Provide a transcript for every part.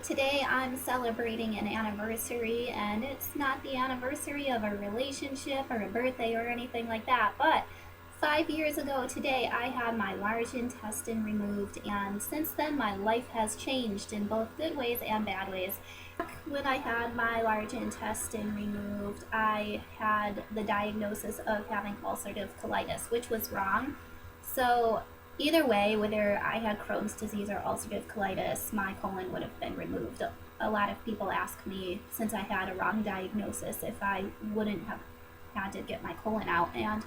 today I'm celebrating an anniversary, and it's not the anniversary of a relationship or a birthday or anything like that, but 5 years ago today I had my large intestine removed, and since then my life has changed in both good ways and bad ways. When I had my large intestine removed, I had the diagnosis of having ulcerative colitis, which was wrong. So either way, whether I had Crohn's disease or ulcerative colitis, my colon would have been removed. A lot of people ask me, since I had a wrong diagnosis, if I wouldn't have had to get my colon out. And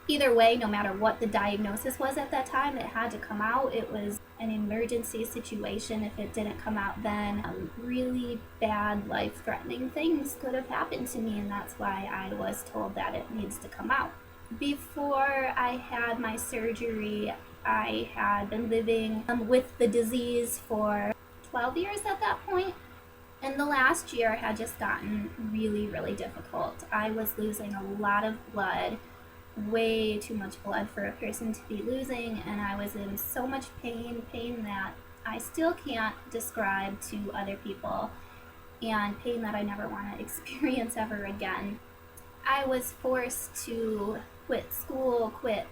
either way, no matter what the diagnosis was at that time, it had to come out. It was an emergency situation. If it didn't come out then, really bad, life-threatening things could have happened to me, and that's why I was told that it needs to come out. Before I had my surgery, I had been living with the disease for 12 years at that point. And the last year had just gotten really, really difficult. I was losing a lot of blood, way too much blood for a person to be losing, and I was in so much pain that I still can't describe to other people, and pain that I never want to experience ever again. I was forced to quit school, quit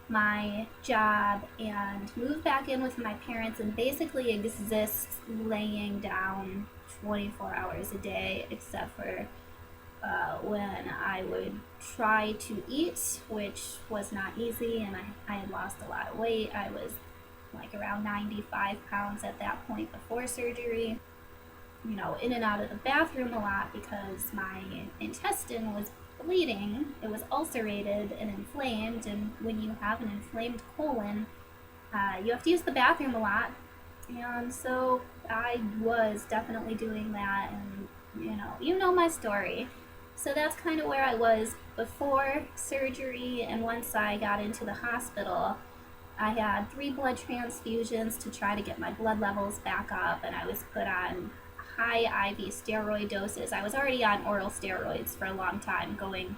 my job, and move back in with my parents and basically exist laying down 24 hours a day, except for when I would try to eat, which was not easy, and I had lost a lot of weight. I was like around 95 pounds at that point before surgery. In and out of the bathroom a lot because my intestine was bleeding. It was ulcerated and inflamed, and when you have an inflamed colon, you have to use the bathroom a lot. And so I was definitely doing that, and you know my story. So that's kind of where I was before surgery, and once I got into the hospital, I had 3 blood transfusions to try to get my blood levels back up, and I was put on high IV steroid doses. I was already on oral steroids for a long time going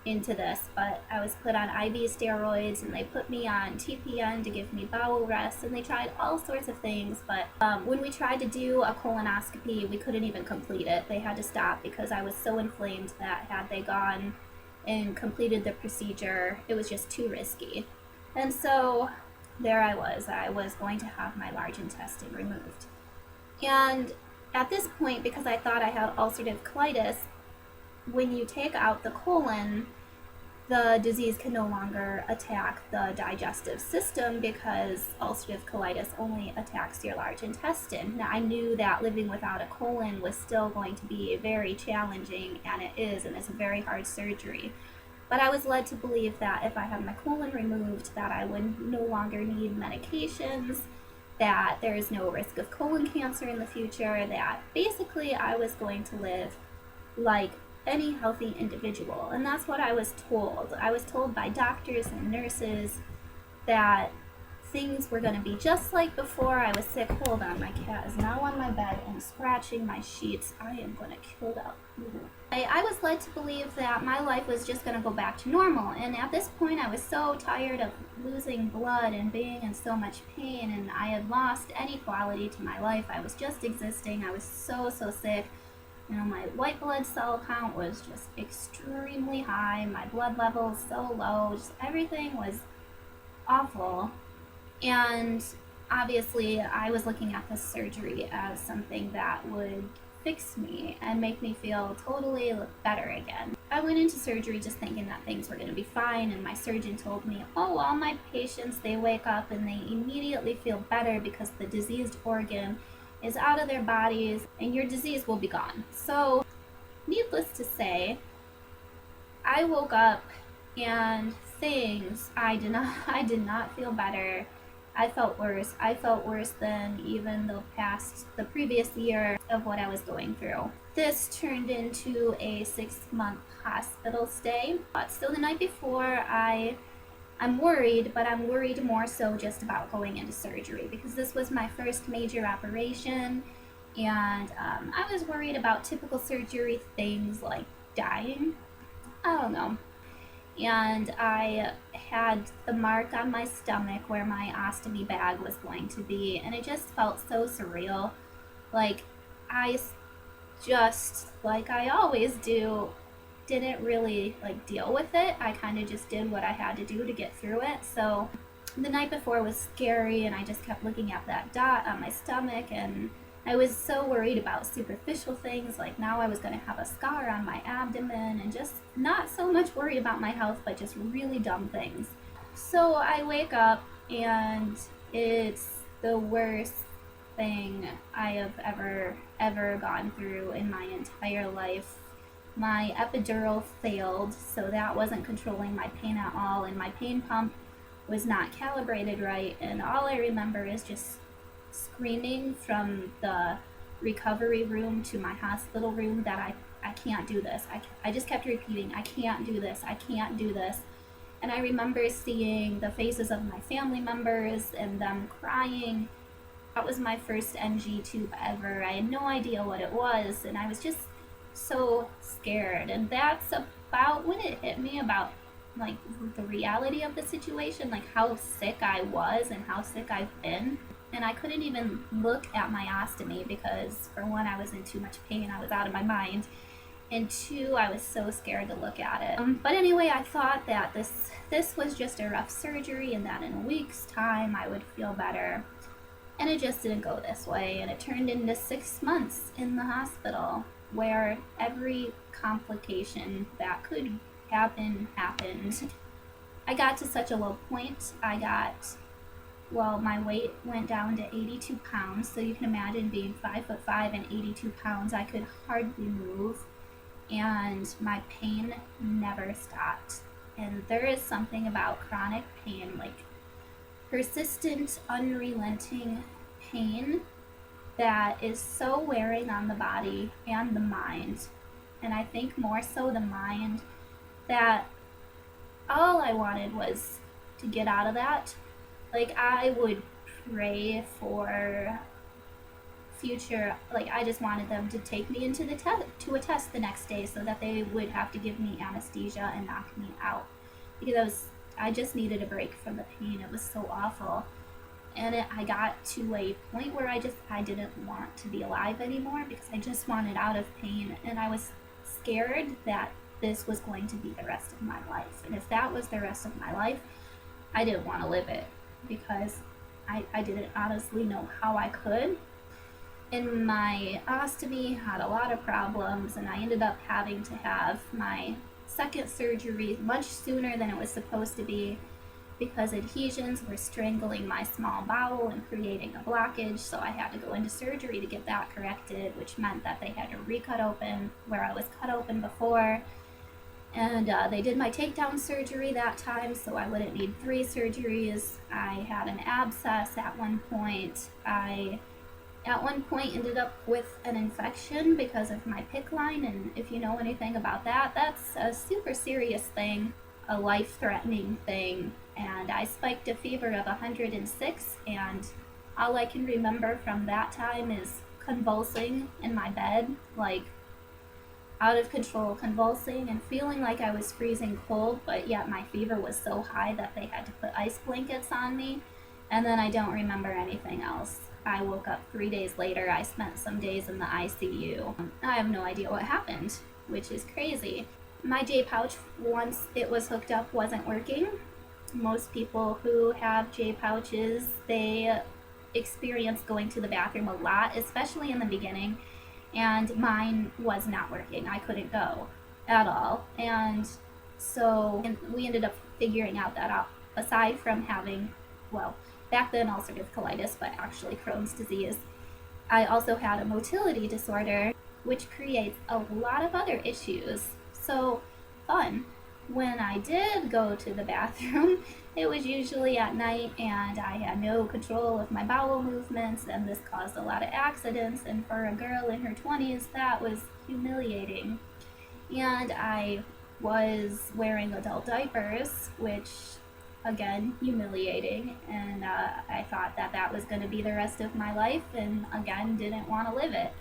into this, but I was put on IV steroids, and they put me on TPN to give me bowel rest, and they tried all sorts of things, but when we tried to do a colonoscopy, we couldn't even complete it. They had to stop because I was so inflamed that had they gone and completed the procedure, it was just too risky. And so there I was going to have my large intestine removed. And at this point, because I thought I had ulcerative colitis, when you take out the colon, the disease can no longer attack the digestive system because ulcerative colitis only attacks your large intestine. Now, I knew that living without a colon was still going to be very challenging, and it is, and it's a very hard surgery. But I was led to believe that if I had my colon removed, that I would no longer need medications, that there is no risk of colon cancer in the future, that basically I was going to live like any healthy individual. And that's what I was told. I was told by doctors and nurses that things were going to be just like before I was sick. Hold on, my cat is now on my bed and scratching my sheets. I am going to kill that. I was led to believe that my life was just going to go back to normal, and at this point I was so tired of losing blood and being in so much pain, and I had lost any quality to my life. I was just existing. I was so sick. My white blood cell count was just extremely high. My blood levels so low. Just everything was awful. And obviously, I was looking at this surgery as something that would fix me and make me feel totally better again. I went into surgery just thinking that things were going to be fine, and my surgeon told me, oh, all my patients, they wake up and they immediately feel better because the diseased organ is out of their bodies and your disease will be gone. So, needless to say, I woke up and I did not feel better. I felt worse. I felt worse than even the previous year of what I was going through. This turned into a 6-month hospital stay. So the night before, I'm worried, but I'm worried more so just about going into surgery because this was my first major operation, and I was worried about typical surgery things like dying. I don't know. And I had the mark on my stomach where my ostomy bag was going to be, and it just felt so surreal. Like, I just, like I always do, didn't really like deal with it. I kind of just did what I had to do to get through it. So the night before was scary, and I just kept looking at that dot on my stomach, and I was so worried about superficial things, like now I was going to have a scar on my abdomen, and just not so much worry about my health, but just really dumb things. So I wake up, and it's the worst thing I have ever gone through in my entire life. My epidural failed, so that wasn't controlling my pain at all, and my pain pump was not calibrated right, and all I remember is just screaming from the recovery room to my hospital room that I can't do this. I just kept repeating, I can't do this, I can't do this. And I remember seeing the faces of my family members and them crying. That was my first NG tube ever. I had no idea what it was, and I was just so scared. And that's about when it hit me about like the reality of the situation, like how sick I was and how sick I've been. And I couldn't even look at my ostomy because, for one, I was in too much pain. I was out of my mind. And two, I was so scared to look at it. But anyway, I thought that this was just a rough surgery, and that in a week's time I would feel better. And it just didn't go this way, and it turned into 6 months in the hospital, where every complication that could happen happened. I got to such a low point. My weight went down to 82 pounds, so you can imagine being 5'5" and 82 pounds. I could hardly move, and my pain never stopped. And there is something about chronic pain, like persistent, unrelenting pain, that is so wearing on the body and the mind. And I think more so the mind, that all I wanted was to get out of that. Like, I would pray for future, like I just wanted them to take me into to a test the next day, so that they would have to give me anesthesia and knock me out, because I just needed a break from the pain. It was so awful. And I got to a point where I didn't want to be alive anymore, because I just wanted out of pain, and I was scared that this was going to be the rest of my life. And if that was the rest of my life, I didn't want to live it, because I didn't honestly know how I could. And my ostomy had a lot of problems, and I ended up having to have my second surgery much sooner than it was supposed to be, because adhesions were strangling my small bowel and creating a blockage. So I had to go into surgery to get that corrected, which meant that they had to recut open where I was cut open before. And they did my takedown surgery that time, so I wouldn't need 3 surgeries. I had an abscess at one point. I at one point ended up with an infection because of my PICC line, and if you know anything about that, that's a super serious thing, a life-threatening thing. And I spiked a fever of 106, and all I can remember from that time is convulsing in my bed, like out of control, convulsing and feeling like I was freezing cold, but yet my fever was so high that they had to put ice blankets on me. And then I don't remember anything else. I woke up 3 days later. I spent some days in the ICU. I have no idea what happened, which is crazy. My J-pouch, once it was hooked up, wasn't working. Most people who have J-pouches, they experience going to the bathroom a lot, especially in the beginning. And mine was not working. I couldn't go at all. And so we ended up figuring out that out, aside from having, back then ulcerative colitis, but actually Crohn's disease, I also had a motility disorder, which creates a lot of other issues. So fun. When I did go to the bathroom, it was usually at night, and I had no control of my bowel movements, and this caused a lot of accidents, and for a girl in her 20s, that was humiliating. And I was wearing adult diapers, which, again, humiliating, and I thought that that was going to be the rest of my life, and again, didn't want to live it.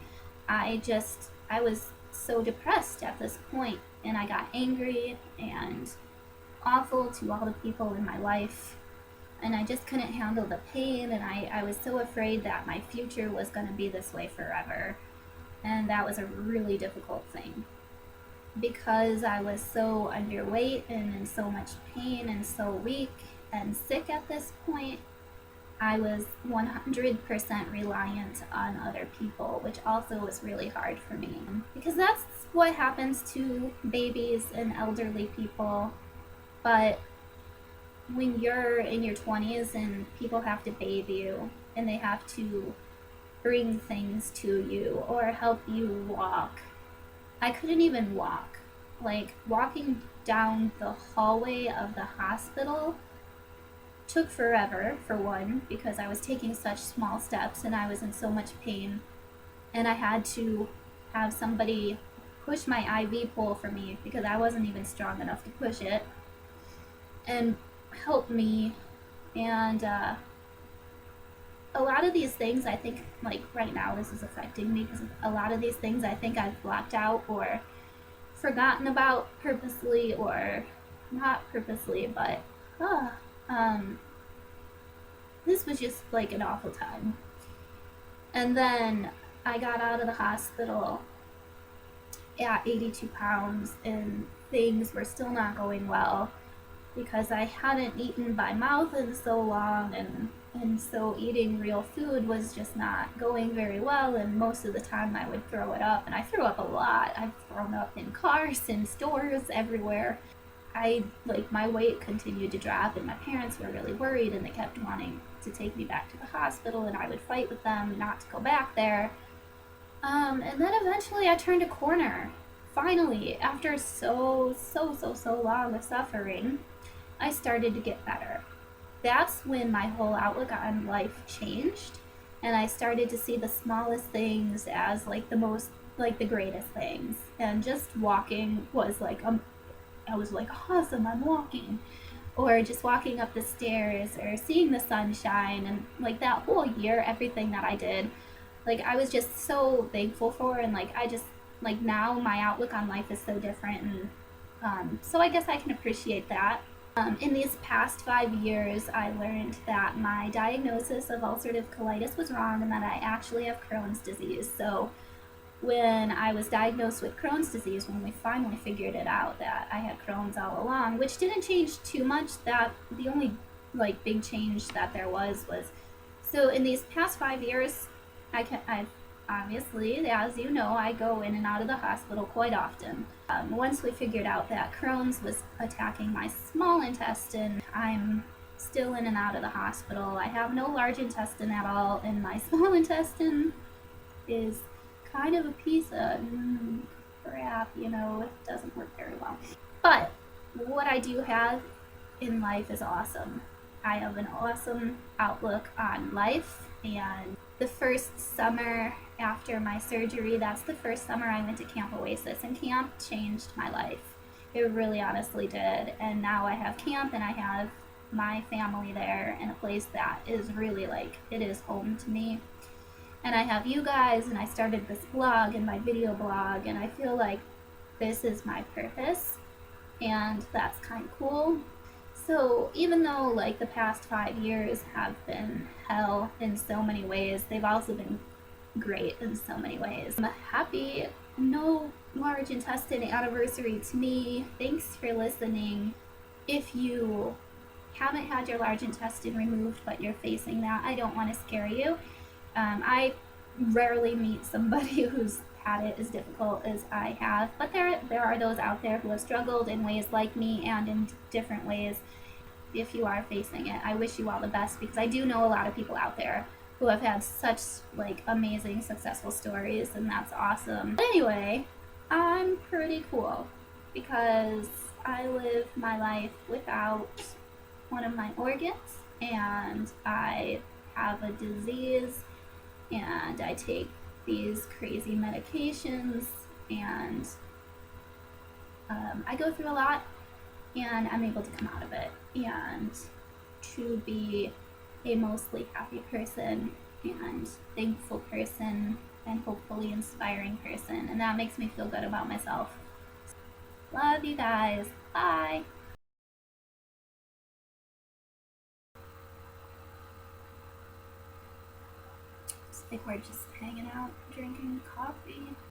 I was so depressed at this point, and I got angry and awful to all the people in my life, and I just couldn't handle the pain, and I was so afraid that my future was going to be this way forever. And that was a really difficult thing because I was so underweight and in so much pain and so weak and sick at this point. I was 100% reliant on other people, which also was really hard for me. Because that's what happens to babies and elderly people. But when you're in your 20s and people have to bathe you and they have to bring things to you or help you walk, I couldn't even walk. Like, walking down the hallway of the hospital took forever, for one, because I was taking such small steps and I was in so much pain. And I had to have somebody push my IV pole for me because I wasn't even strong enough to push it, and help me. And a lot of these things, I think, like right now, this is affecting me because a lot of these things I think I've blocked out or forgotten about purposely or not purposely, but this was just like an awful time. And then I got out of the hospital at 82 pounds and things were still not going well because I hadn't eaten by mouth in so long, and so eating real food was just not going very well, and most of the time I would throw it up, and I threw up a lot. I've thrown up in cars, in stores, everywhere. My weight continued to drop, and my parents were really worried, and they kept wanting to take me back to the hospital, and I would fight with them not to go back there. And then eventually I turned a corner. Finally, after so long of suffering, I started to get better. That's when my whole outlook on life changed, and I started to see the smallest things as like the greatest things. And just walking was like, I was like, awesome, I'm walking. Or just walking up the stairs or seeing the sunshine, and like that whole year, everything that I did, like I was just so thankful for, and like I just, like, now my outlook on life is so different, and so I guess I can appreciate that. In these past 5 years, I learned that my diagnosis of ulcerative colitis was wrong and that I actually have Crohn's disease. So when I was diagnosed with Crohn's disease, when we finally figured it out that I had Crohn's all along, which didn't change too much, that the only like big change that there was so in these past 5 years, I've obviously, as you know, I go in and out of the hospital quite often. Once we figured out that Crohn's was attacking my small intestine, I'm still in and out of the hospital. I have no large intestine at all, and my small intestine is kind of a piece of crap, it doesn't work very well. But what I do have in life is awesome. I have an awesome outlook on life, and the first summer after my surgery, that's the first summer I went to Camp Oasis, and camp changed my life. It really honestly did. And now I have camp and I have my family there in a place that is really like, it is home to me. And I have you guys, and I started this blog and my video blog, and I feel like this is my purpose, and that's kind of cool. So even though like the past 5 years have been hell in so many ways, they've also been great in so many ways. I'm happy no large intestine anniversary to me. Thanks for listening. If you haven't had your large intestine removed but you're facing that, I don't want to scare you. I rarely meet somebody who's had it as difficult as I have, but there are those out there who have struggled in ways like me and in different ways. If you are facing it, I wish you all the best, because I do know a lot of people out there who have had such like amazing successful stories, and that's awesome. But anyway, I'm pretty cool because I live my life without one of my organs, and I have a disease, and I take these crazy medications, and I go through a lot, and I'm able to come out of it and to be a mostly happy person and thankful person and hopefully inspiring person, and that makes me feel good about myself. Love you guys. Bye. It's like we're just hanging out drinking coffee.